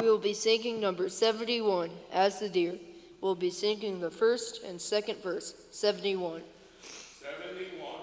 We will be singing number 71, As the Deer. We'll be singing the first and second verse, 71. 71.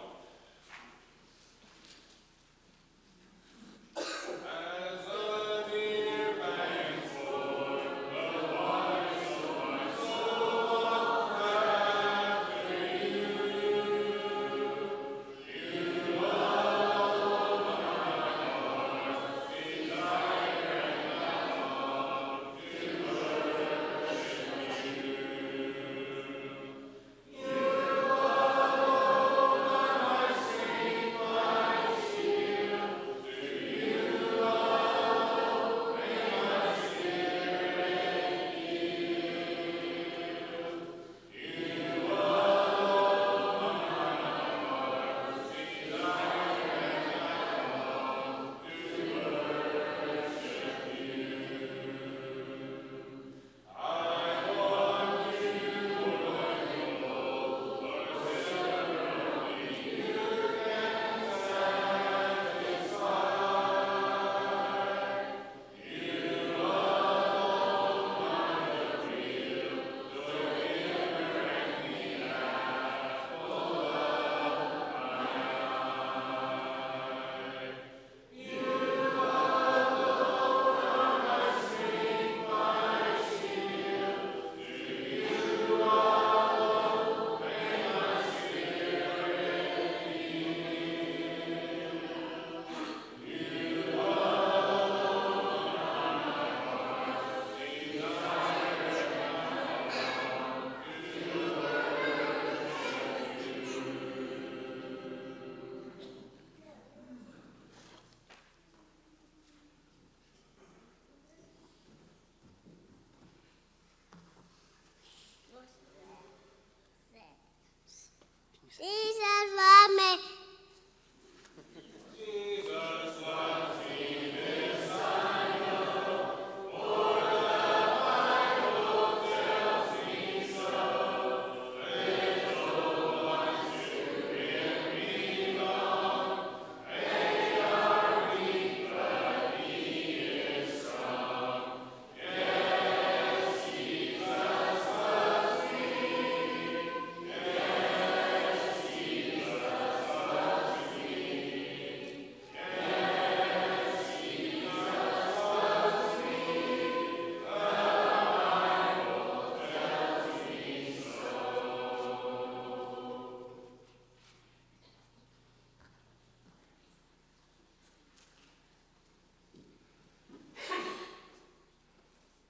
Jesus love me.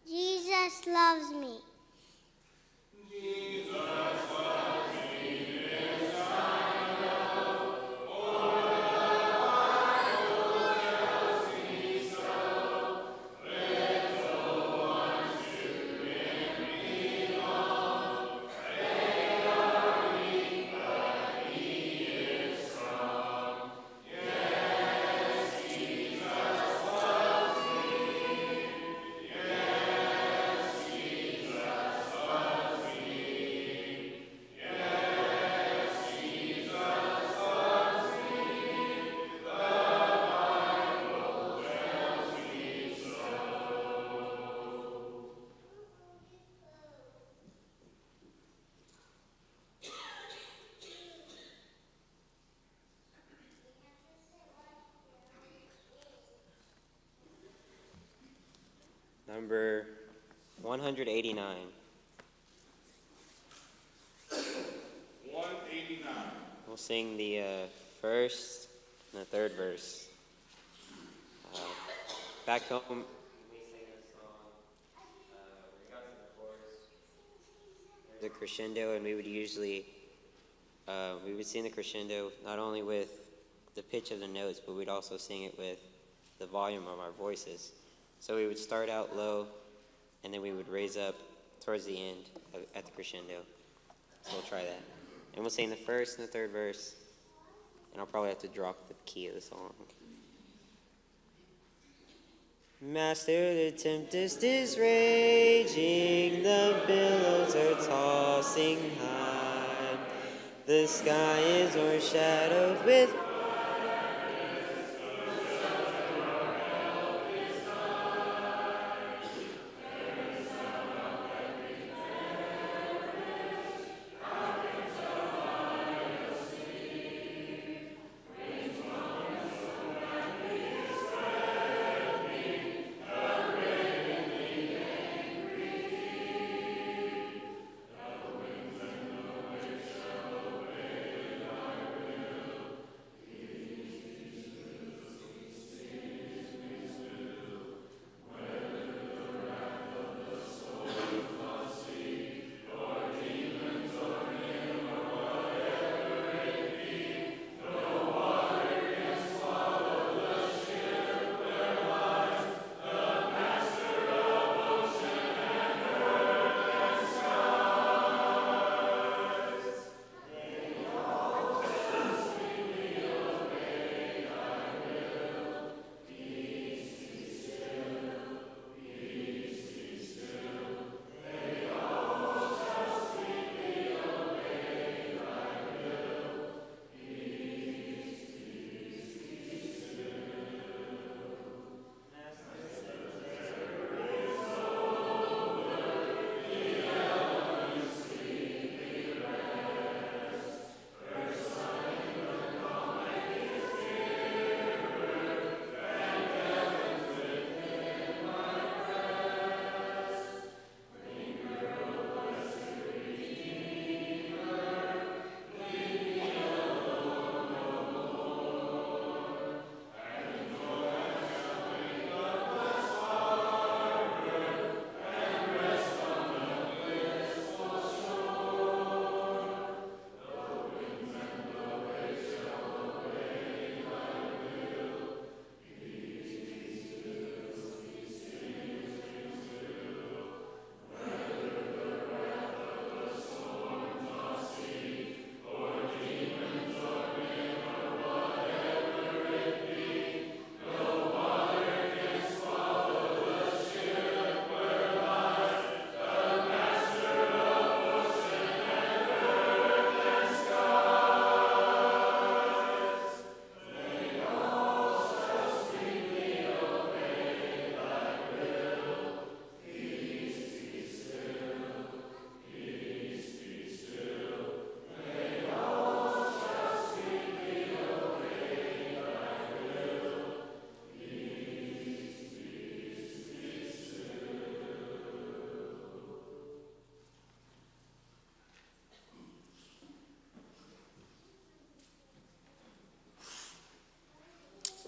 Jesus loves me. Number 189. 189. We'll sing the first and the third verse. Back home, we sing a song. We got to the chorus. There's a crescendo, and we would usually sing the crescendo not only with the pitch of the notes, but we'd also sing it with the volume of our voices. So we would start out low, and then we would raise up towards the end at the crescendo. So we'll try that. And we'll sing the first and the third verse, and I'll probably have to drop the key of the song. Master, the tempest is raging, the billows are tossing high. The sky is overshadowed with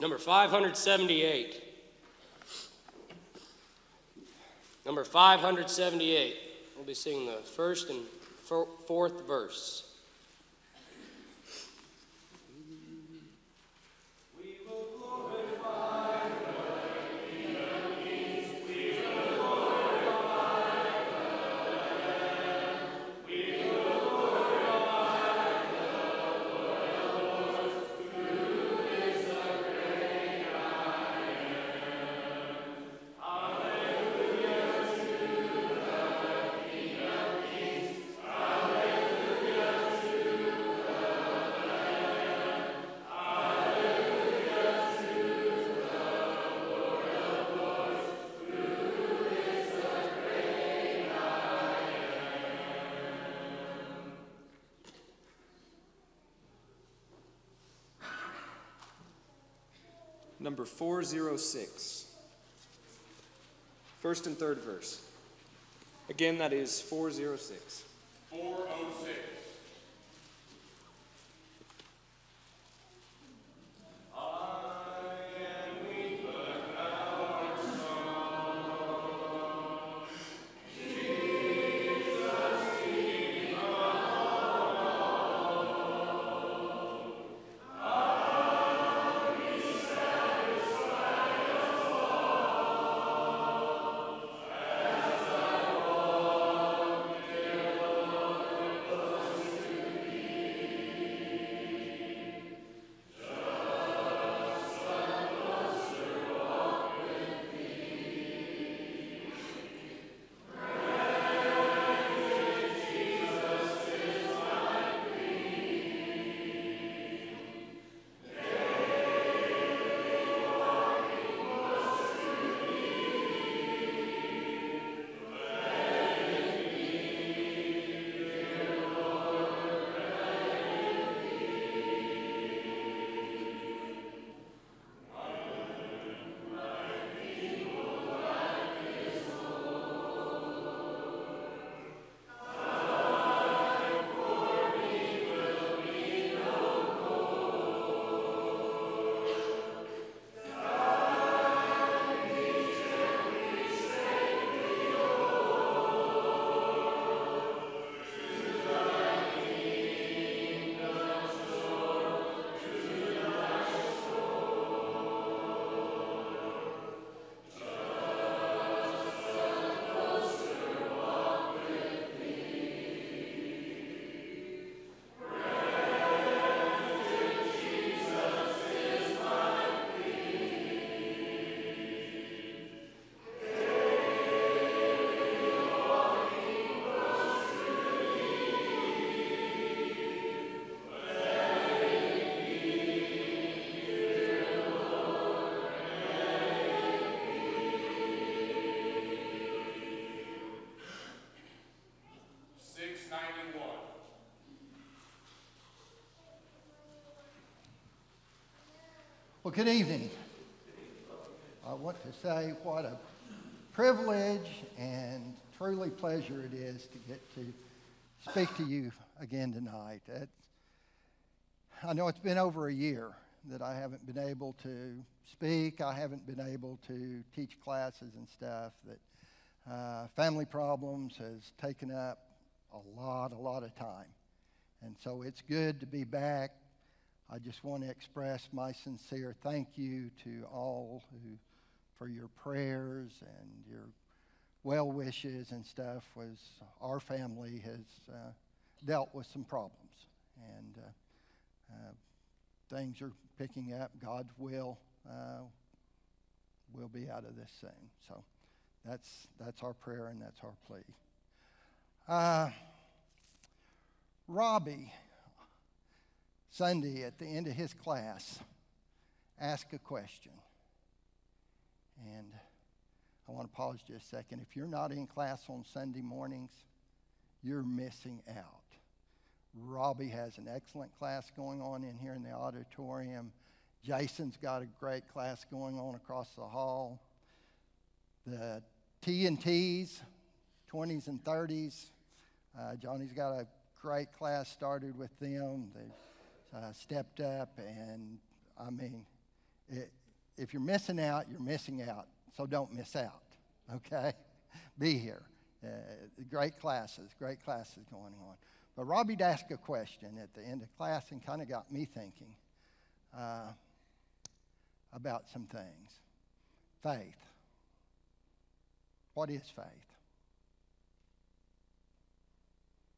Number 578. Number 578. We'll be singing the first and fourth verse. Number 406. First and third verse. Again, that is 406. 406. Well, good evening. I want to say what a privilege and truly pleasure it is to get to speak to you again tonight. I know it's been over a year that I haven't been able to speak. I haven't been able to teach classes and stuff. That family problems has taken up a lot of time. And so it's good to be back. I just want to express my sincere thank you to all for your prayers and your well wishes and stuff, as our family has dealt with some problems. And things are picking up. God's will will be out of this soon. So that's our prayer and that's our plea. Robbie, Sunday at the end of his class, asked a question. And I want to pause just a second. If you're not in class on Sunday mornings, you're missing out. Robbie has an excellent class going on in here in the auditorium. Jason's got a great class going on across the hall. The T&Ts, 20s and 30s, Johnny's got a great class started with them. They stepped up, and I mean, If you're missing out, you're missing out. So don't miss out, okay? Be here. Great classes going on. But Robbie'd ask a question at the end of class and kind of got me thinking about some things. Faith. What is faith?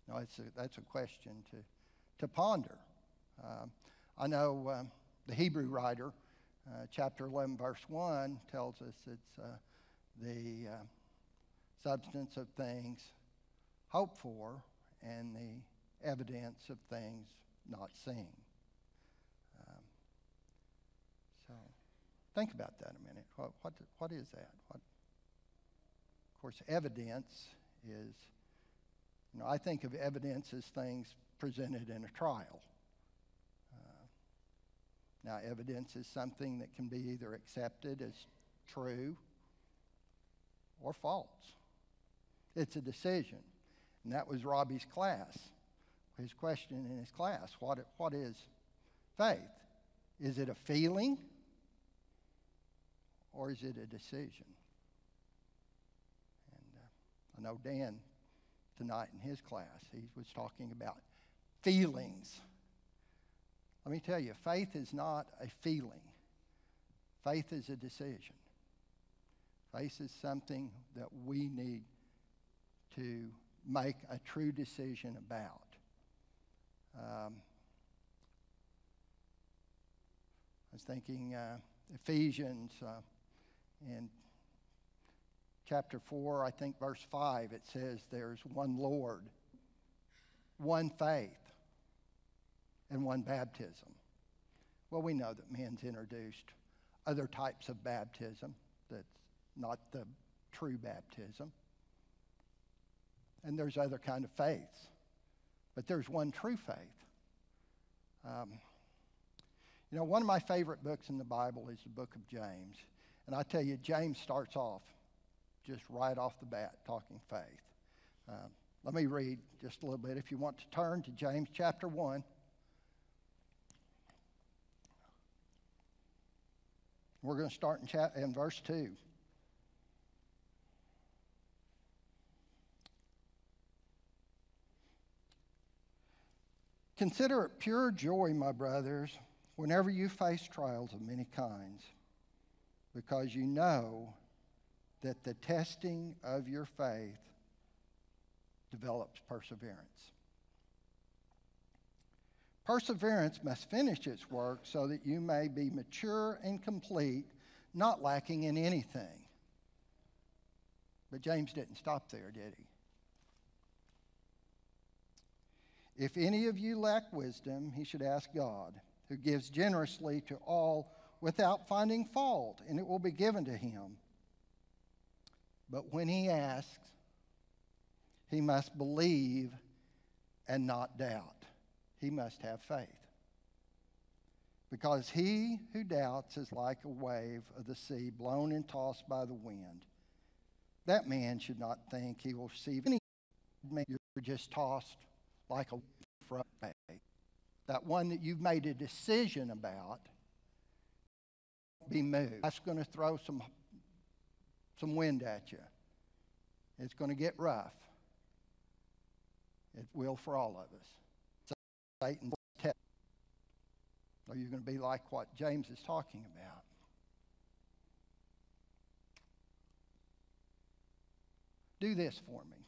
No, that's a question to ponder. I know the Hebrew writer, chapter 11, verse 1, tells us it's the substance of things hoped for and the evidence of things not seen. So think about that a minute. What is that? Of course, evidence is, I think of evidence as things presented in a trial. Now, evidence is something that can be either accepted as true or false. It's a decision. And that was Robbie's class. His question in his class, what is faith? Is it a feeling or is it a decision? And I know Dan tonight in his class, he was talking about feelings. Let me tell you, faith is not a feeling. Faith is a decision. Faith is something that we need to make a true decision about. I was thinking Ephesians in chapter 4, I think verse 5, it says there's one Lord, one faith, and one baptism. Well, we know that man's introduced other types of baptism that's not the true baptism. And there's other kind of faiths. But there's one true faith. One of my favorite books in the Bible is the book of James. And I tell you, James starts off just right off the bat talking faith. Let me read just a little bit. If you want to turn to James chapter 1. We're going to start in verse 2. Consider it pure joy, my brothers, whenever you face trials of many kinds, because you know that the testing of your faith develops perseverance. Perseverance must finish its work so that you may be mature and complete, not lacking in anything. But James didn't stop there, did he? If any of you lack wisdom, he should ask God, who gives generously to all without finding fault, and it will be given to him. But when he asks, he must believe and not doubt. He must have faith. Because he who doubts is like a wave of the sea blown and tossed by the wind. That man should not think he will receive any. You're just tossed like a wave. That one that you've made a decision about, be moved. That's going to throw some wind at you. It's going to get rough. It will for all of us. Satan will test. Or you're going to be like what James is talking about. Do this for me.